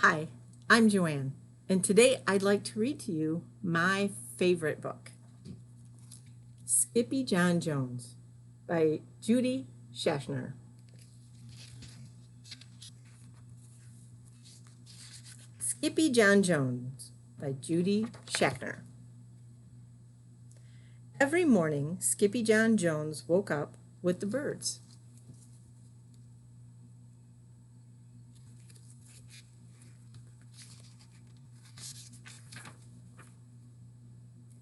Hi, I'm Joanne, and today I'd like to read to you my favorite book, Skippyjon Jones by Judy Schachner. Skippyjon Jones by Judy Schachner. Every morning, Skippyjon Jones woke up with the birds.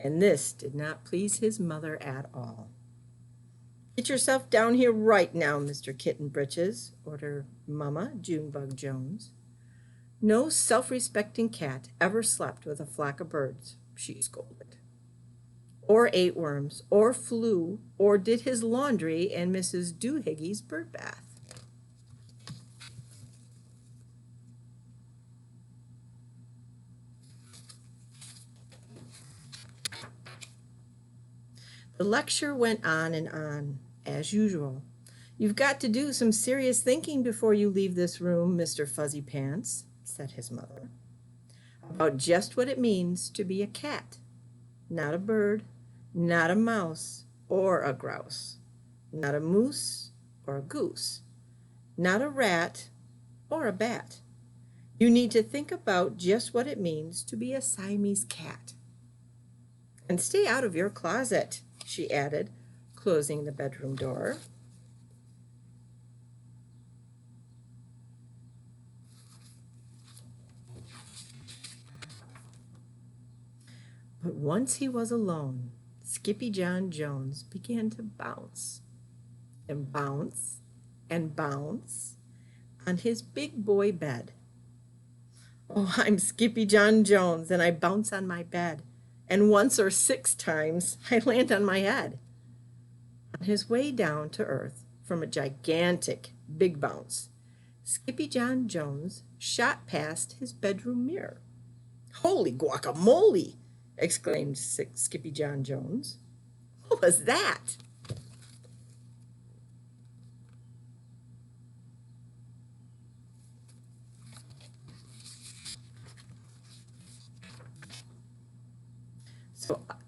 And this did not please his mother at all. "Get yourself down here right now, Mr. Kitten Britches," ordered Mama Junebug Jones. "No self-respecting cat ever slept with a flock of birds," she scolded, "or ate worms, or flew, or did his laundry in Mrs. Doohiggy's bird bath." The lecture went on and on, as usual. "You've got to do some serious thinking before you leave this room, Mr. Fuzzy Pants," said his mother, "about just what it means to be a cat, not a bird, not a mouse or a grouse, not a moose or a goose, not a rat or a bat. You need to think about just what it means to be a Siamese cat. And stay out of your closet," she added, closing the bedroom door. But once he was alone, Skippyjon Jones began to bounce and bounce and bounce on his big boy bed. "Oh, I'm Skippyjon Jones, and I bounce on my bed, and once or 6 times I land on my head." On his way down to earth from a gigantic big bounce, Skippyjon Jones shot past his bedroom mirror. "Holy guacamole!" exclaimed Skippyjon Jones. "What was that?"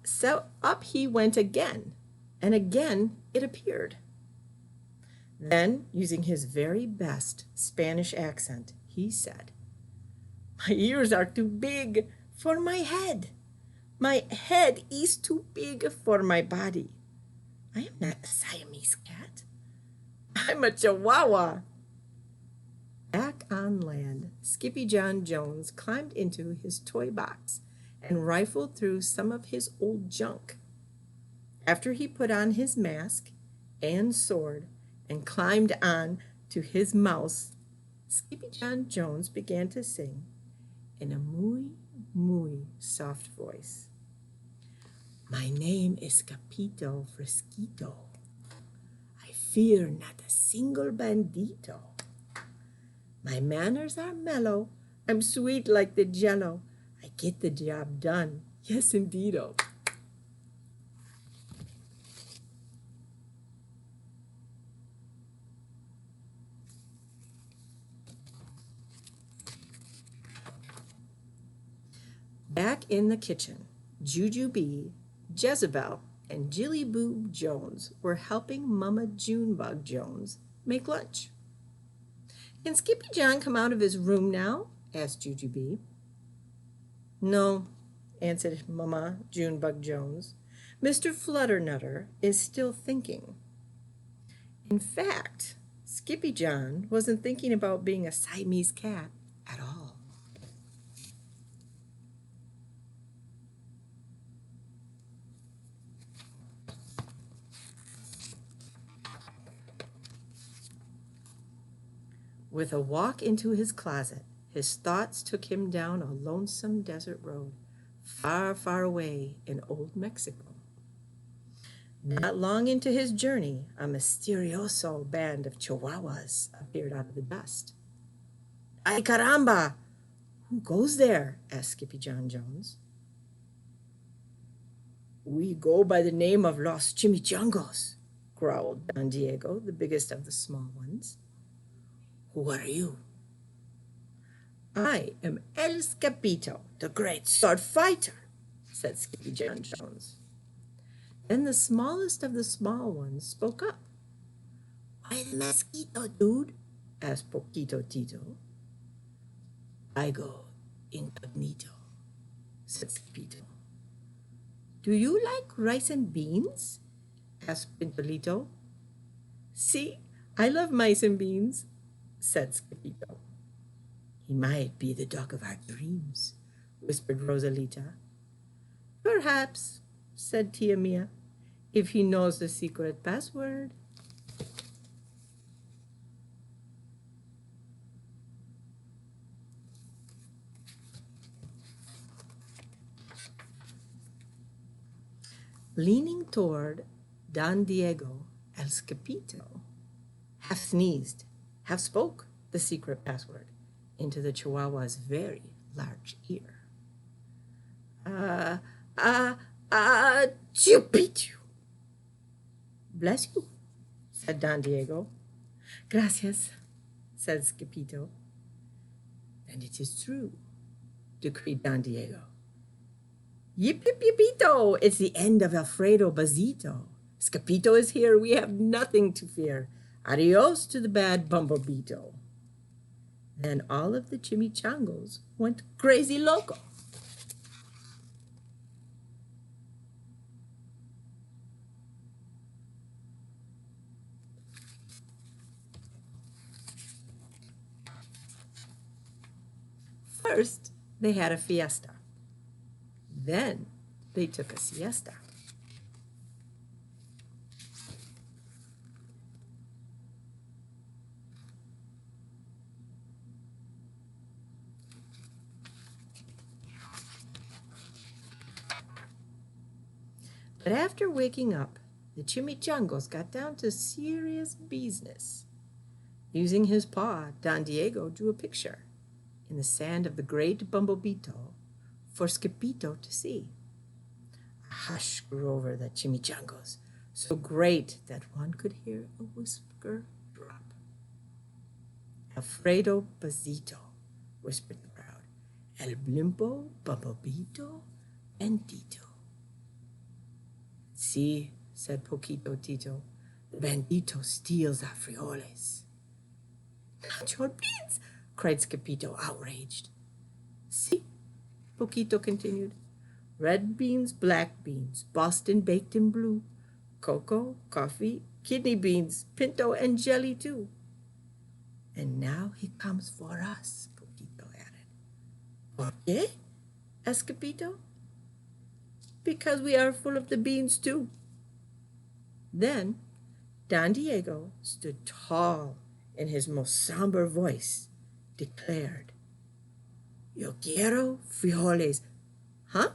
So up he went again, and again it appeared. Then, using his very best Spanish accent, he said, "My ears are too big for my head. My head is too big for my body. I am not a Siamese cat. I'm a Chihuahua." Back on land, Skippyjon Jones climbed into his toy box and rifled through some of his old junk. After he put on his mask and sword and climbed on to his mouse, Skippyjon Jones began to sing in a muy soft voice. "My name is Capito Fresquito. I fear not a single bandito. My manners are mellow. I'm sweet like the jello. I get the job done. Yes, indeedo." Back in the kitchen, Jujubee, Jezebel, and Jilly Boob Jones were helping Mama Junebug Jones make lunch. "Can Skippyjon come out of his room now?" asked Jujubee. "No," answered Mama Junebug Jones. "Mr. Flutternutter is still thinking." In fact, Skippyjon wasn't thinking about being a Siamese cat at all. With a walk into his closet, his thoughts took him down a lonesome desert road, far, far away in old Mexico. Not long into his journey, a mysterioso band of Chihuahuas appeared out of the dust. "Ay caramba! Who goes there?" asked Skippyjon Jones. "We go by the name of Los Chimichangos," growled Don Diego, the biggest of the small ones. "Who are you?" I am El Skippyjo, the great sword fighter, said Skippyjon Jones. Then the smallest of the small ones spoke up. Why the mosquito, dude? Asked Poquito Tito. I go incognito, said Skippyjo. Do you like rice and beans? Asked Pintolito. See, I love mice and beans, said Skippyjo. He might be the dog of our dreams, whispered Rosalita. Perhaps, said Tia Mia, if he knows the secret password. Leaning toward Don Diego, El Scapito half sneezed, half spoke the secret password into the Chihuahua's very large ear. Chupichu. Bless you, said Don Diego. Gracias, said Scapito. And it is true, decreed Don Diego. Yip, yip, yipito, it's the end of Alfredo Bazito. Scapito is here, we have nothing to fear. Adios to the bad Bumblebeeto. Then all of the chimichangos went crazy loco. First, they had a fiesta. Then they took a siesta. But after waking up, the chimichangos got down to serious business. Using his paw, Don Diego drew a picture in the sand of the great Bumblebeeto for Skippyjo to see. A hush grew over the chimichangos, so great that one could hear a whisper drop. Alfredo Bazito, whispered the crowd. El Blimpo, Bumblebeeto, Bandito. See, said Poquito Tito, the bandito steals our frijoles. Not your beans, cried Skippyjo, outraged. See, Poquito continued, red beans, black beans, Boston baked in blue, cocoa, coffee, kidney beans, pinto, and jelly too. And now he comes for us, Poquito added. ¿Por qué? asked Skippyjo. Because we are full of the beans too. Then Don Diego stood tall in his most somber voice, declared, Yo quiero frijoles. Huh?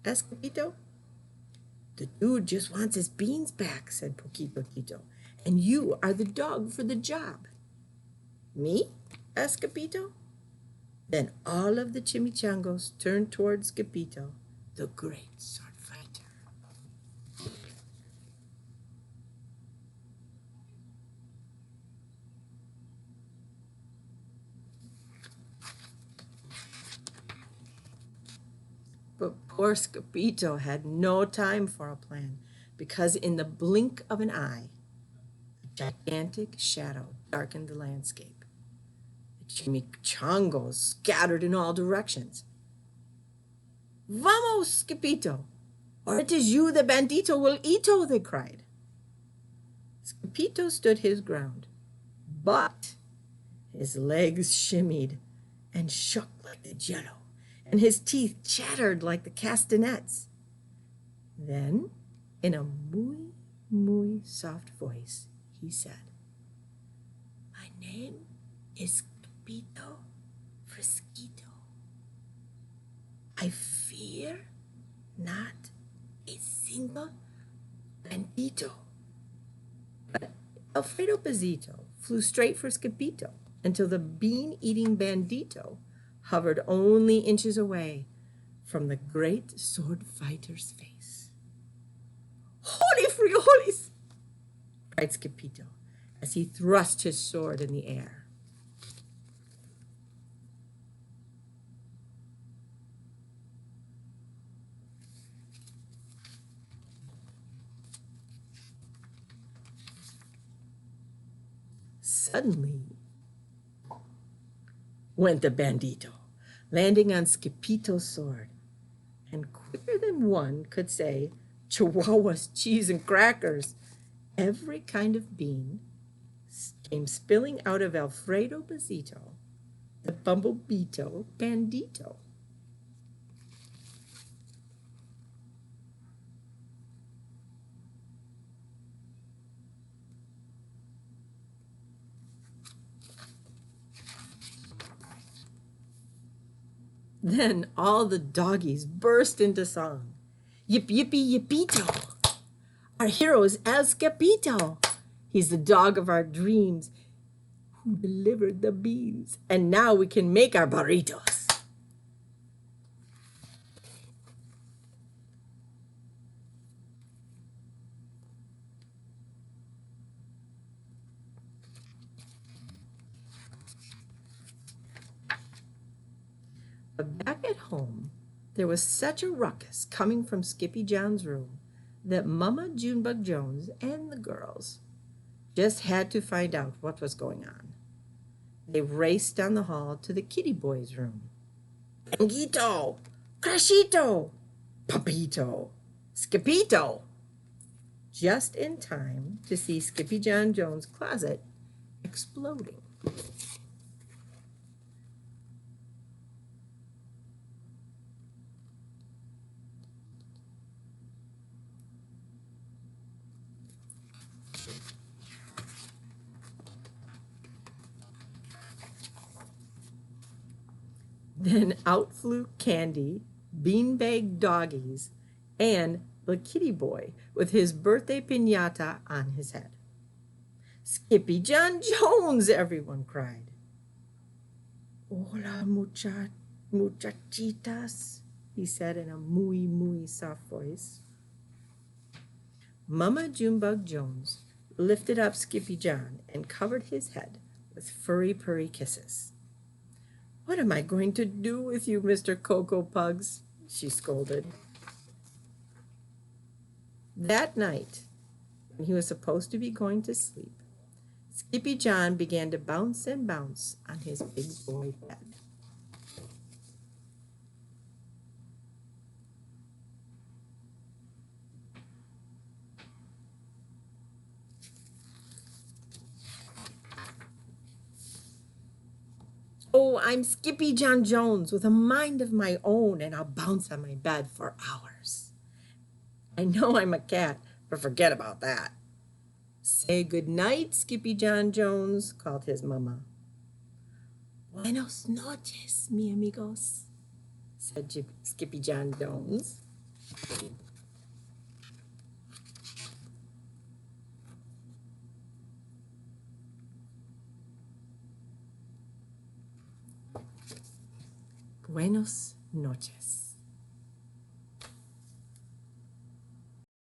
asked Skippyjo. The dude just wants his beans back, said Poquito Tito, and you are the dog for the job. Me? asked Skippyjo. Then all of the chimichangos turned towards Skippyjo, the great sword fighter. But poor Skippyjo had no time for a plan, because in the blink of an eye, a gigantic shadow darkened the landscape. The chimichangos scattered in all directions. Vamos, Skippyjo, or it is you the bandito will eato, they cried. Skippyjo stood his ground, but his legs shimmied and shook like the jello, and his teeth chattered like the castanets. Then, in a muy, muy soft voice, he said, My name is Skippyjo Frisquito. I fear not a single bandito. But Alfredo Bazito flew straight for Skippyjo until the bean-eating bandito hovered only inches away from the great sword fighter's face. Holy frijoles! cried Skippyjo as he thrust his sword in the air. Suddenly went the bandito, landing on Skippyjohn's sword, and quicker than one could say, Chihuahuas, cheese, and crackers, every kind of bean came spilling out of Alfredo Bazito, the bumblebeeto bandito. Then all the doggies burst into song. Yip yippee yippito! Our hero is El Skippyjo. He's the dog of our dreams who delivered the beans. And now we can make our burritos. But back at home, there was such a ruckus coming from Skippyjon's room that Mama Junebug Jones and the girls just had to find out what was going on. They raced down the hall to the kitty boy's room. Anguito, Crashito, Papito, Skippyjo! Just in time to see Skippyjon Jones' closet exploding. Then out flew Candy, beanbag doggies, and the kitty boy with his birthday piñata on his head. Skippyjon Jones, everyone cried. Hola, muchachitas, he said in a muy soft voice. Mama Junebug Jones lifted up Skippyjon and covered his head with furry purry kisses. What am I going to do with you, Mr. Cocoa Pugs? She scolded. That night, when he was supposed to be going to sleep, Skippyjon began to bounce and bounce on his big boy bed. Oh, I'm Skippyjon Jones with a mind of my own, and I'll bounce on my bed for hours. I know I'm a cat, but forget about that. Say good night, Skippyjon Jones, called his mama. Buenos noches, mi amigos, said Skippyjon Jones. Buenos noches.